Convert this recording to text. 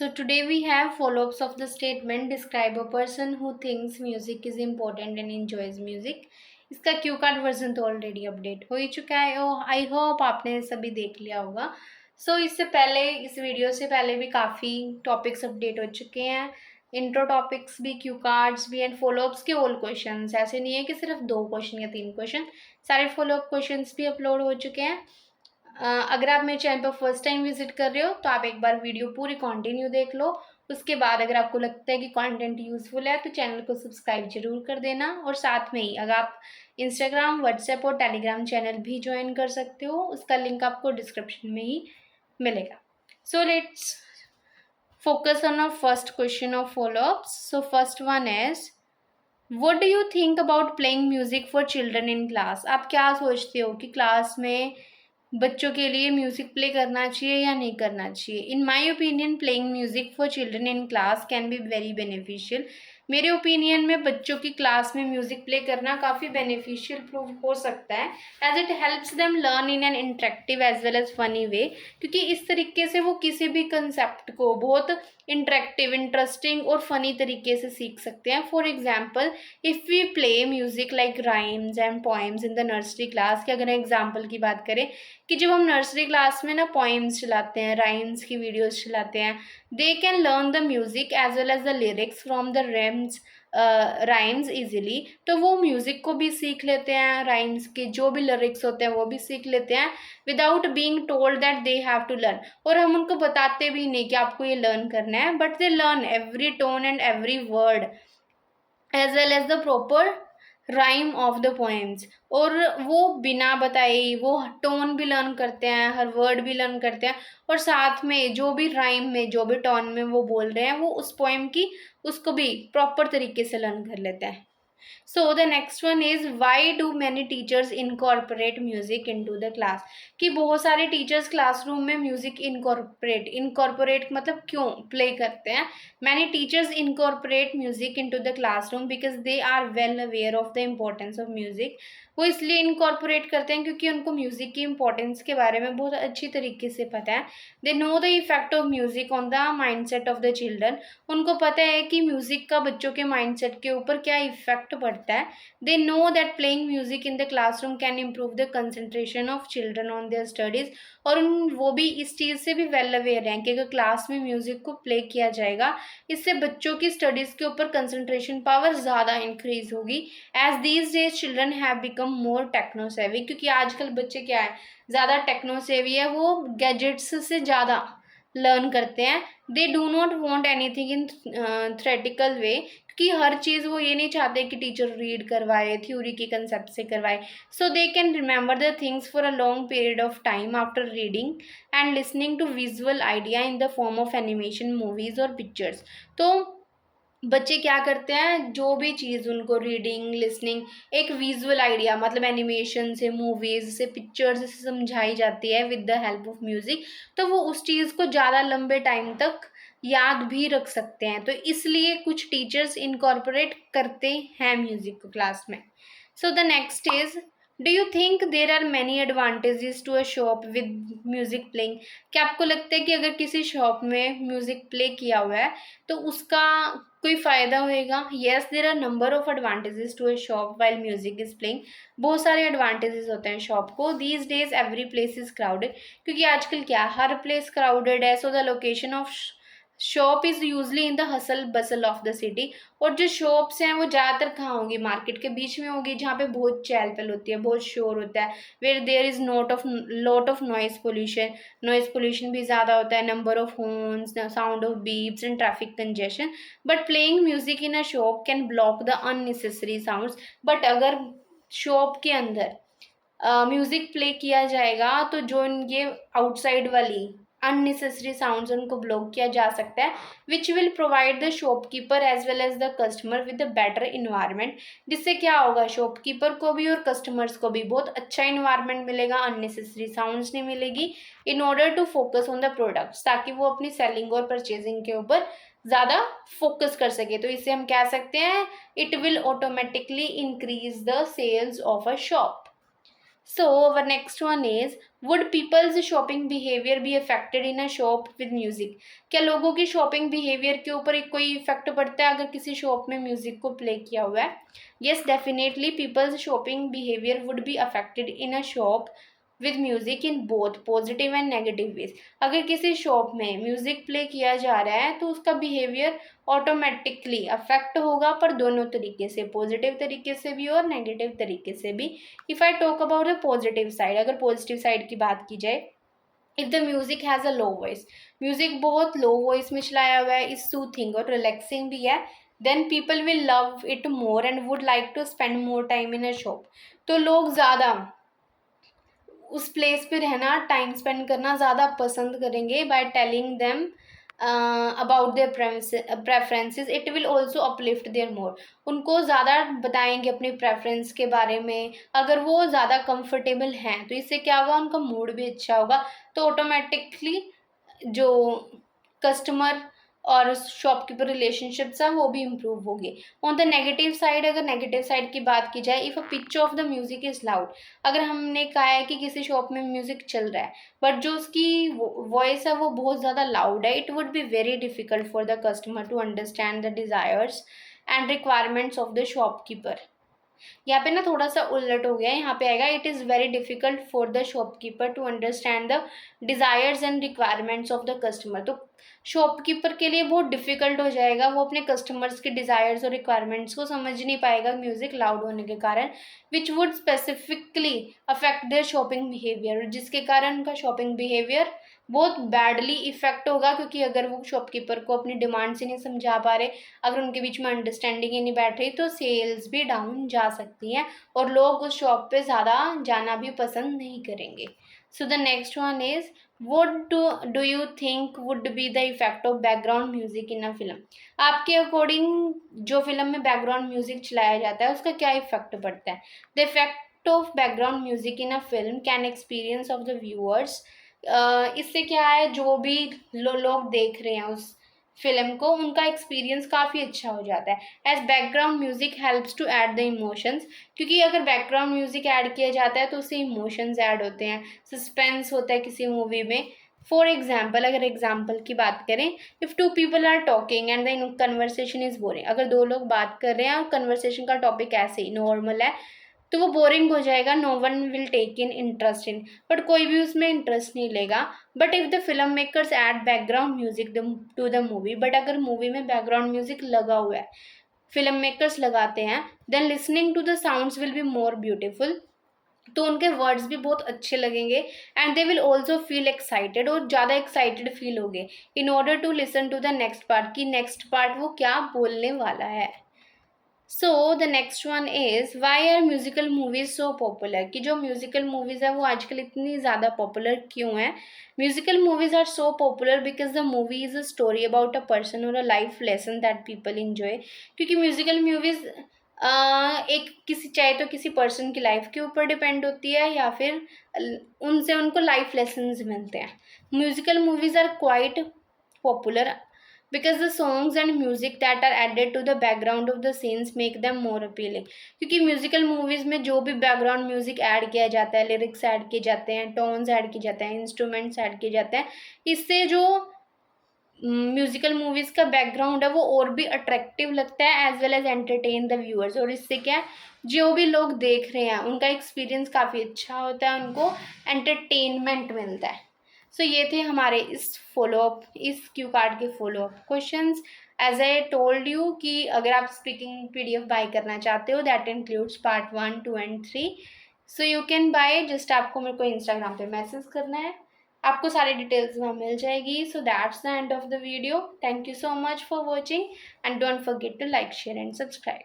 So today we have follow-ups of the statement describe a person who thinks music is important and enjoys music. इसका Q card version तो already update हो ही चुका है और I hope आपने सभी देख लिया होगा. इससे पहले इस वीडियो से पहले भी काफ़ी टॉपिक्स अपडेट हो चुके हैं. इंट्रो टॉपिक्स भी, क्यू कार्ड्स भी एंड फॉलोअप्स के ऑल क्वेश्चंस. ऐसे नहीं है कि सिर्फ 2 क्वेश्चन या 3 क्वेश्चन, सारे फॉलोअप क्वेश्चंस भी अपलोड हो चुके हैं. अगर आप मेरे चैनल पर फर्स्ट टाइम विजिट कर रहे हो तो आप एक बार वीडियो पूरी कंटिन्यू देख लो. उसके बाद अगर आपको लगता है कि कंटेंट यूजफुल है तो चैनल को सब्सक्राइब जरूर कर देना. और साथ में ही अगर आप इंस्टाग्राम, व्हाट्सएप और टेलीग्राम चैनल भी ज्वाइन कर सकते हो, उसका लिंक आपको डिस्क्रिप्शन में ही मिलेगा. So let's focus on our first question of follow-ups. So first one is, what do you think about playing music for children in class? आप क्या सोचते हो कि क्लास में बच्चों के लिए म्यूजिक प्ले करना चाहिए या नहीं करना चाहिए? In my opinion playing music for children in class can be very beneficial. मेरे ओपिनियन में बच्चों की क्लास में म्यूजिक प्ले करना काफ़ी बेनिफिशियल प्रूव हो सकता है, as it helps them learn in an interactive as well as funny way. क्योंकि इस तरीके से वो किसी भी कंसेप्ट को बहुत इंटरेक्टिव, इंटरेस्टिंग और फनी तरीके से सीख सकते हैं. For example, if we play music like rhymes and poems in the nursery class, कि अगर एग्जाम्पल की बात करें कि जब हम नर्सरी क्लास में ना पोएम्स चलाते हैं, राइम्स की वीडियोस चलाते हैं, they can learn the music as well as the lyrics from the rhymes easily. तो वो म्यूज़िक को भी सीख लेते हैं, राइम्स के जो भी लिरिक्स होते हैं वो भी सीख लेते हैं without being told that they have to learn. और हम उनको बताते भी नहीं कि आपको ये लर्न करना है, but they learn every tone and every word as well as the proper rhyme of the poems. और वो बिना बताए वो टोन भी लर्न करते हैं, हर वर्ड भी लर्न करते हैं, और साथ में जो भी राइम में, जो भी टोन में वो बोल रहे हैं, वो उस पोएम की उसको भी प्रॉपर तरीके से लर्न कर लेते हैं. So the next one is, why do many teachers incorporate music into the class? कि बहुत सारे टीचर्स क्लासरूम में म्यूजिक इनकॉर्पोरेट मतलब क्यों प्ले करते हैं. Many teachers incorporate music into the classroom because they are well aware of the importance of music. वो इसलिए इनकॉर्पोरेट करते हैं क्योंकि उनको म्यूजिक की इंपॉर्टेंस के बारे में बहुत अच्छी तरीके से पता है. They know the effect of music on the mindset of the children. उनको पता है कि म्यूजिक का बच्चों के माइंडसेट के ऊपर क्या इफेक्ट पड़ता है. They know that playing music in the classroom can improve the concentration of children on their studies. और वो भी इस चीज़ से भी वेल अवेयर हैं कि अगर क्लास में म्यूजिक को प्ले किया जाएगा, इससे बच्चों की स्टडीज़ के ऊपर कंसंट्रेशन पावर ज़्यादा इंक्रीज होगी. As these days children have become more techno savvy, क्योंकि आजकल बच्चे क्या है, ज़्यादा टेक्नो सेवी है, वो गैजेट्स से ज़्यादा लर्न करते हैं. They do not want anything in theoretical way, क्योंकि हर चीज़ वो ये नहीं चाहते कि टीचर रीड करवाए, थ्योरी के कंसेप्ट से करवाए. So they can remember the things for a long period of time after reading and listening to visual idea in the form of animation, movies और पिक्चर्स. तो बच्चे क्या करते हैं, जो भी चीज़ उनको रीडिंग, लिसनिंग, एक विजुअल आइडिया मतलब एनिमेशन से, मूवीज़ से, पिक्चर्स से समझाई जाती है with the help of music, तो वो उस चीज़ को ज़्यादा लंबे टाइम तक याद भी रख सकते हैं. तो इसलिए कुछ टीचर्स इनकॉर्पोरेट करते हैं म्यूज़िक को क्लास में. So the next is, do you think there are many advantages to a shop with music playing? क्या आपको लगता है कि अगर किसी शॉप में म्यूज़िक प्ले किया हुआ है तो उसका कोई फ़ायदा होएगा? Yes, there are number of advantages to a shop while music is playing. बहुत सारे एडवांटेजेस होते हैं शॉप को. These days every place is crowded, क्योंकि आजकल क्या हर प्लेस क्राउडेड है. So the location of shop is usually in the hustle bustle of the city. और जो शॉप्स हैं वो ज़्यादातर कहाँ होंगी, मार्केट के बीच में होगी, जहाँ पे बहुत चहल पहल होती है, बहुत शोर होता है. Where there is lot of noise pollution भी ज़्यादा होता है, number of horns, sound of beeps and traffic congestion. But playing music in a shop can block the unnecessary sounds. But अगर शॉप के अंदर म्यूजिक प्ले किया जाएगा तो जो ये आउटसाइड वाली अननेसेसरी साउंड्स उनको ब्लॉक किया जा सकता है, which will provide the shopkeeper as well as the customer with a better environment. जिससे क्या होगा, शॉपकीपर को भी और कस्टमर्स को भी बहुत अच्छा इन्वायरमेंट मिलेगा, अननेसेसरी साउंड्स नहीं मिलेगी, in order to focus on the products, ताकि वो अपनी सेलिंग और परचेजिंग के ऊपर ज़्यादा फोकस कर सके. तो इससे हम कह सकते हैं, it will automatically increase the sales of a shop. So our next one is, would people's shopping behavior be affected in a shop with music? क्या लोगों की शॉपिंग बिहेवियर के ऊपर एक कोई इफेक्ट पड़ता है अगर किसी शॉप में म्यूजिक को प्ले किया हुआ है? Yes, definitely people's shopping behavior would be affected in a shop with music in both positive and negative ways. अगर किसी शॉप में म्यूजिक प्ले किया जा रहा है तो उसका बिहेवियर ऑटोमेटिकली अफेक्ट होगा, पर दोनों तरीके से, पॉजिटिव तरीके से भी और नेगेटिव तरीके से भी. If I talk about the positive side, अगर पॉजिटिव साइड की बात की जाए, if the music has a low voice, music बहुत लो वॉइस में चलाया हुआ है, इज सूथिंग और रिलैक्सिंग भी है, then people will love it more and would like to spend more time in a shop. तो लोग ज़्यादा उस प्लेस पे रहना, टाइम स्पेंड करना ज़्यादा पसंद करेंगे. By telling them about their preferences, it will also uplift their more. उनको ज़्यादा बताएंगे अपने प्रेफरेंस के बारे में, अगर वो ज़्यादा कंफर्टेबल हैं तो इससे क्या होगा, उनका मूड भी अच्छा होगा. तो ऑटोमेटिकली जो कस्टमर और शॉपकीपर रिलेशनशिप्स हैं वो भी इम्प्रूव होंगे. ऑन द नेगेटिव साइड, अगर नेगेटिव साइड की बात की जाए, if a pitch of the music is loud, अगर हमने कहा है कि किसी शॉप में म्यूजिक चल रहा है बट जो उसकी वॉइस है वो बहुत ज़्यादा लाउड है, it would be very difficult for the customer to understand the desires and requirements of the shopkeeper. यहाँ पे ना थोड़ा सा उलट हो गया है, यहाँ पे आएगा it is very difficult for the shopkeeper to understand the desires and requirements of the customer. तो शॉपकीपर के लिए बहुत डिफिकल्ट हो जाएगा, वो अपने कस्टमर्स के डिज़ायर्स और रिक्वायरमेंट्स को समझ नहीं पाएगा म्यूज़िक लाउड होने के कारण, which would specifically affect there shopping behaviour, जिसके कारण उनका शॉपिंग बिहेवियर बहुत बैडली इफेक्ट होगा. क्योंकि अगर वो शॉपकीपर को अपनी डिमांड से नहीं समझा पा रहे, अगर उनके बीच में अंडरस्टैंडिंग ही नहीं बैठ रही, तो सेल्स भी डाउन जा सकती हैं और लोग उस शॉप पे ज़्यादा जाना भी पसंद नहीं करेंगे. सो the next one is, what do you think would be the effect of background music in a film? आपके अकॉर्डिंग जो फिल्म में बैकग्राउंड म्यूजिक चलाया जाता है उसका क्या इफेक्ट पड़ता है? The effect of background music in a film can experience of the viewers. इससे क्या है, जो भी लोग देख रहे हैं उस फिल्म को, उनका एक्सपीरियंस काफ़ी अच्छा हो जाता है. As background music helps to add the emotions, क्योंकि अगर बैकग्राउंड म्यूजिक ऐड किया जाता है तो उससे इमोशंस ऐड होते हैं, सस्पेंस होता है किसी मूवी में. फॉर एग्जाम्पल, अगर एग्जाम्पल की बात करें, if two people are talking and the conversation is boring, अगर दो लोग बात कर रहे हैं और कन्वर्सेशन का टॉपिक ऐसे ही नॉर्मल है तो वो बोरिंग हो जाएगा, no one will take in interest in, but कोई भी उसमें इंटरेस्ट नहीं लेगा. But if the film makers add background music to the movie, but अगर मूवी में बैकग्राउंड म्यूजिक लगा हुआ है, फिल्म मेकर्स लगाते हैं, then listening to the sounds will be more beautiful, तो उनके वर्ड्स भी बहुत अच्छे लगेंगे and they will also feel excited, और ज़्यादा एक्साइटेड फील होंगे इन order to listen to the next part, कि नेक्स्ट पार्ट वो क्या बोलने वाला है. So the next one is, why are musical movies so popular, कि जो म्यूजिकल मूवीज़ है वो आजकल इतनी ज़्यादा पॉपुलर क्यों है? Musical movies are so popular because the movie is a story about a person और a life lesson that people enjoy. क्योंकि म्यूजिकल मूवीज़ एक किसी, चाहे तो किसी पर्सन की लाइफ के ऊपर डिपेंड होती है या फिर उनसे उनको लाइफ लेसन्स मिलते हैं. Musical movies are quite popular because the songs and music that are added to the background of the scenes make them more appealing. क्योंकि म्यूजिकल मूवीज़ में जो भी बैकग्राउंड म्यूजिक ऐड किया जाता है, लिरिक्स ऐड किए जाते हैं, टोन्स ऐड किए जाते हैं, इंस्ट्रूमेंट्स ऐड किए जाते हैं, इससे जो म्यूजिकल मूवीज़ का बैकग्राउंड है वो और भी अट्रैक्टिव लगता है as well as entertain the viewers. और इससे क्या है, जो भी लोग देख रहे हैं उनका एक्सपीरियंस काफ़ी अच्छा होता है, उनको एंटरटेनमेंट मिलता है. सो ये थे हमारे इस फॉलोअप, इस क्यू कार्ड के follow up questions. As I told you कि अगर आप स्पीकिंग PDF बाय करना चाहते हो, that includes part 1, 2 and 3. So you can buy, just आपको मेरे को इंस्टाग्राम पे मैसेज करना है, आपको सारी डिटेल्स वहाँ मिल जाएगी. So that's the end of the video. Thank you so much for watching and don't forget to like, share and subscribe.